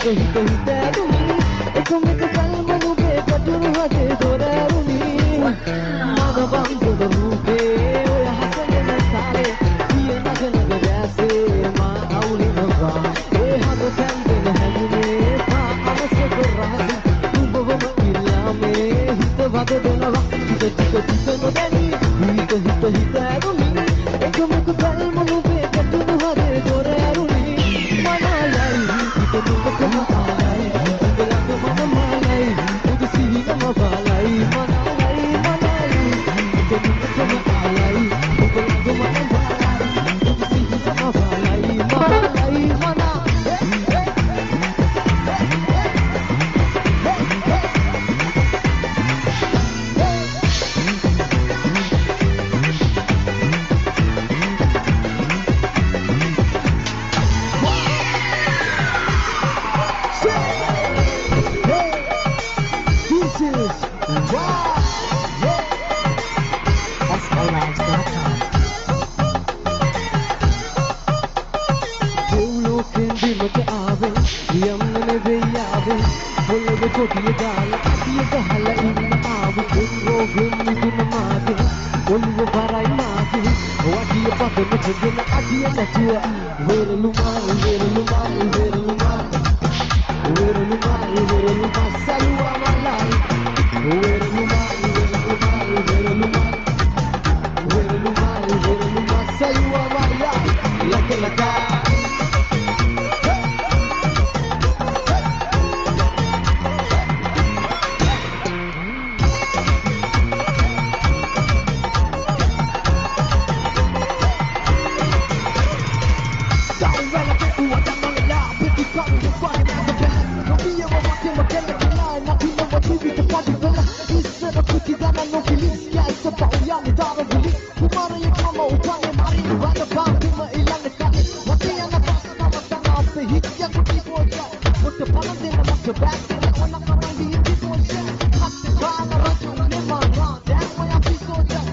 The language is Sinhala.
Hita hita dumi, ek me kal manu be kaduru hade dora. මනබන්ධ රූපේ ඔය හසලෙන සාරේ පිය නග නග දැසේ මා අවුලිනවා ඒ හද පැන්දෙන හැදුනේ පා අවසක රහස උඹවම ඉල්ලාමේ හිත වද දෙනවා ටික නොදැනී හිත ඇරුණි එකමක බැල්මනු වේ ගැටුණු හදේ දොර ඇරුණි මනයයි හිත දුකම ආලයි උඹලඟ මම මාලයි උදු සිහිනම බාලයි මනයයි හිත දුකම ආලයි උඹලඟ මම බාලයි උදු සිහිනම බාලයි මනයයි කොටිය දාලා අතිය ගහලා ඉන්න ආවු පොරෝගෙන් මිදුන මාගේ ඔළුව බරයි මාගේ වටිය පදම දෙන අඩිය නැතුව වෙරළුමා සලුවා මලයි වෙරළුමා සලුවා මලයි ලකලකා Back in the